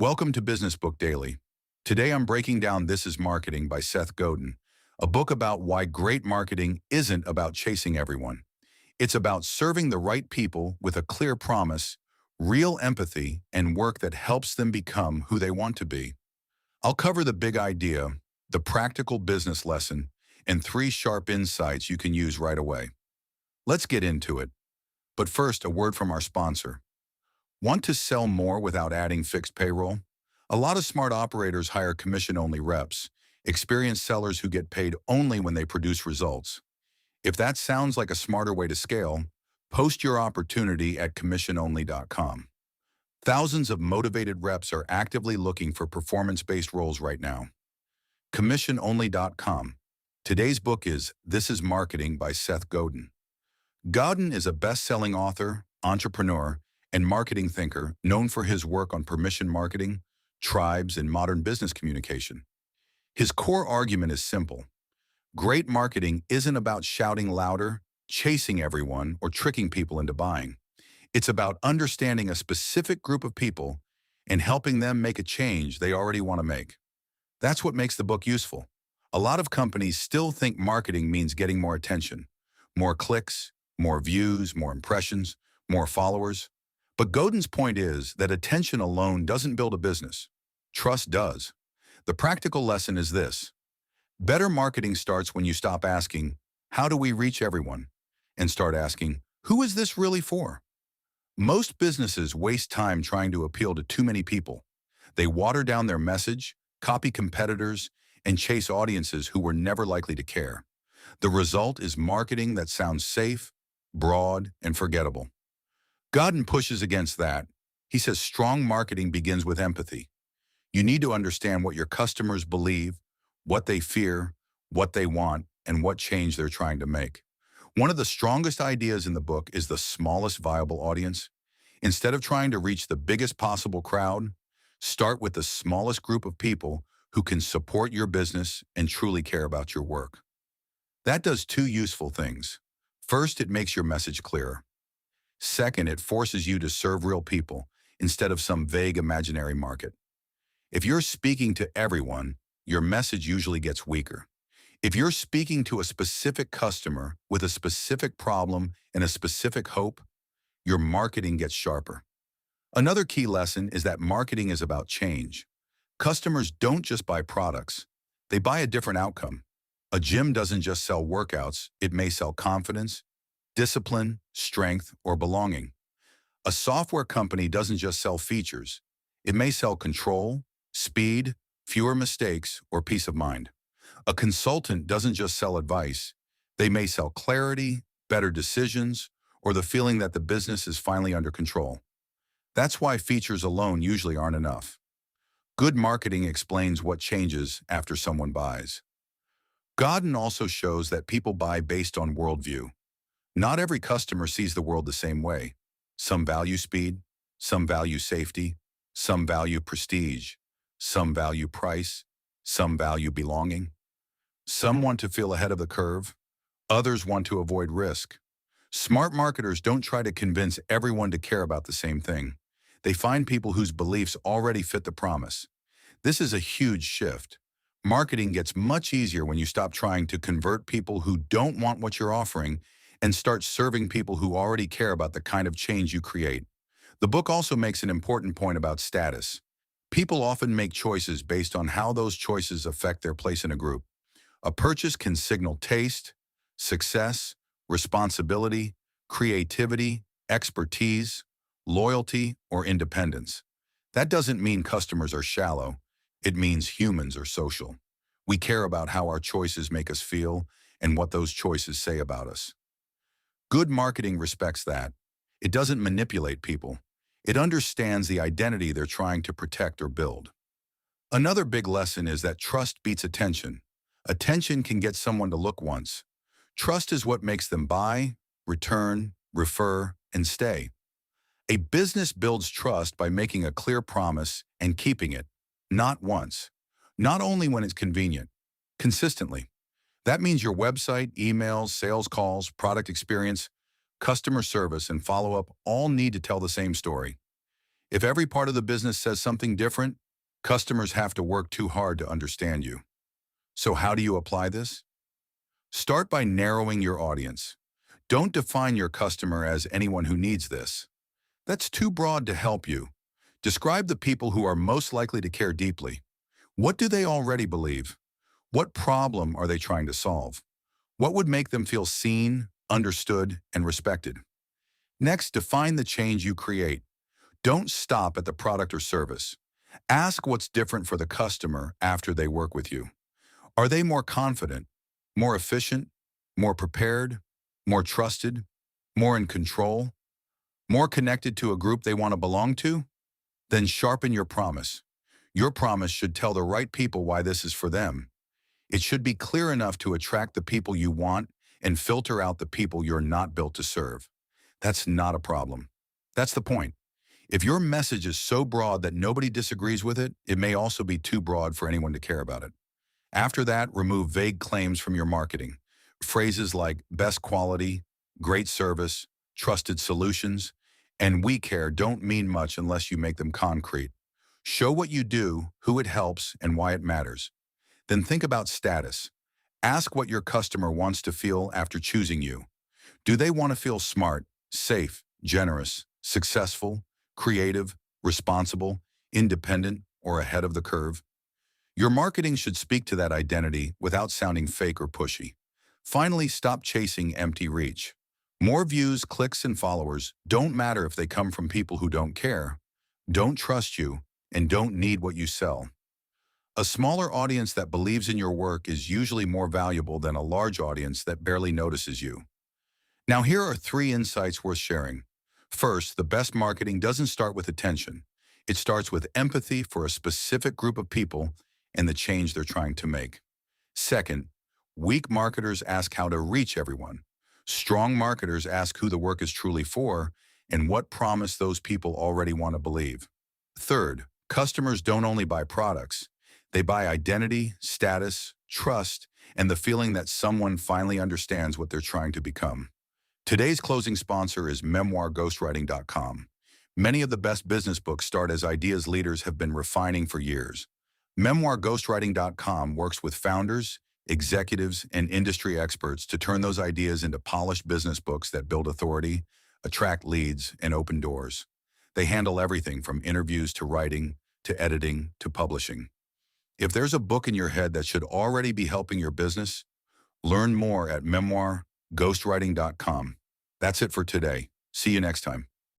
Welcome to Business Book Daily. Today I'm breaking down This is Marketing by Seth Godin, a book about why great marketing isn't about chasing everyone. It's about serving the right people with a clear promise, real empathy, and work that helps them become who they want to be. I'll cover the big idea, the practical business lesson, and 3 sharp insights you can use right away. Let's get into it. But first, a word from our sponsor. Want to sell more without adding fixed payroll? A lot of smart operators hire commission-only reps, experienced sellers who get paid only when they produce results. If that sounds like a smarter way to scale, post your opportunity at commissiononly.com. Thousands of motivated reps are actively looking for performance-based roles right now. Commissiononly.com. Today's book is This is Marketing by Seth Godin. Godin is a best-selling author, entrepreneur, and marketing thinker known for his work on permission marketing, tribes, and modern business communication. His core argument is simple. Great marketing isn't about shouting louder, chasing everyone, or tricking people into buying. It's about understanding a specific group of people and helping them make a change they already want to make. That's what makes the book useful. A lot of companies still think marketing means getting more attention, more clicks, more views, more impressions, more followers. But Godin's point is that attention alone doesn't build a business. Trust does. The practical lesson is this. Better marketing starts when you stop asking, how do we reach everyone? And start asking, who is this really for? Most businesses waste time trying to appeal to too many people. They water down their message, copy competitors, and chase audiences who were never likely to care. The result is marketing that sounds safe, broad, and forgettable. Godin pushes against that. He says strong marketing begins with empathy. You need to understand what your customers believe, what they fear, what they want, and what change they're trying to make. One of the strongest ideas in the book is the smallest viable audience. Instead of trying to reach the biggest possible crowd, start with the smallest group of people who can support your business and truly care about your work. That does 2 useful things. First, it makes your message clearer. Second, it forces you to serve real people instead of some vague imaginary market. If you're speaking to everyone, your message usually gets weaker. If you're speaking to a specific customer with a specific problem and a specific hope, your marketing gets sharper. Another key lesson is that marketing is about change. Customers don't just buy products, they buy a different outcome. A gym doesn't just sell workouts, it may sell confidence, discipline, strength, or belonging. A software company doesn't just sell features. It may sell control, speed, fewer mistakes, or peace of mind. A consultant doesn't just sell advice. They may sell clarity, better decisions, or the feeling that the business is finally under control. That's why features alone usually aren't enough. Good marketing explains what changes after someone buys. Godin also shows that people buy based on worldview. Not every customer sees the world the same way. Some value speed, some value safety, some value prestige, some value price, some value belonging. Some want to feel ahead of the curve, others want to avoid risk. Smart marketers don't try to convince everyone to care about the same thing. They find people whose beliefs already fit the promise. This is a huge shift. Marketing gets much easier when you stop trying to convert people who don't want what you're offering and start serving people who already care about the kind of change you create. The book also makes an important point about status. People often make choices based on how those choices affect their place in a group. A purchase can signal taste, success, responsibility, creativity, expertise, loyalty, or independence. That doesn't mean customers are shallow. It means humans are social. We care about how our choices make us feel and what those choices say about us. Good marketing respects that. It doesn't manipulate people. It understands the identity they're trying to protect or build. Another big lesson is that trust beats attention. Attention can get someone to look once. Trust is what makes them buy, return, refer, and stay. A business builds trust by making a clear promise and keeping it, not once, not only when it's convenient, consistently. That means your website, emails, sales calls, product experience, customer service, and follow-up all need to tell the same story. If every part of the business says something different, customers have to work too hard to understand you. So how do you apply this? Start by narrowing your audience. Don't define your customer as anyone who needs this. That's too broad to help you. Describe the people who are most likely to care deeply. What do they already believe? What problem are they trying to solve? What would make them feel seen, understood, and respected? Next, define the change you create. Don't stop at the product or service. Ask what's different for the customer after they work with you. Are they more confident, more efficient, more prepared, more trusted, more in control, more connected to a group they want to belong to? Then sharpen your promise. Your promise should tell the right people why this is for them. It should be clear enough to attract the people you want and filter out the people you're not built to serve. That's not a problem. That's the point. If your message is so broad that nobody disagrees with it, it may also be too broad for anyone to care about it. After that, remove vague claims from your marketing. Phrases like best quality, great service, trusted solutions, and we care don't mean much unless you make them concrete. Show what you do, who it helps, and why it matters. Then think about status. Ask what your customer wants to feel after choosing you. Do they want to feel smart, safe, generous, successful, creative, responsible, independent, or ahead of the curve? Your marketing should speak to that identity without sounding fake or pushy. Finally, stop chasing empty reach. More views, clicks, and followers don't matter if they come from people who don't care, don't trust you, and don't need what you sell. A smaller audience that believes in your work is usually more valuable than a large audience that barely notices you. Now, here are 3 insights worth sharing. First, the best marketing doesn't start with attention. It starts with empathy for a specific group of people and the change they're trying to make. Second, weak marketers ask how to reach everyone. Strong marketers ask who the work is truly for and what promise those people already want to believe. Third, customers don't only buy products. They buy identity, status, trust, and the feeling that someone finally understands what they're trying to become. Today's closing sponsor is memoirghostwriting.com. Many of the best business books start as ideas leaders have been refining for years. Memoirghostwriting.com works with founders, executives, and industry experts to turn those ideas into polished business books that build authority, attract leads, and open doors. They handle everything from interviews to writing, to editing, to publishing. If there's a book in your head that should already be helping your business, learn more at memoirghostwriting.com. That's it for today. See you next time.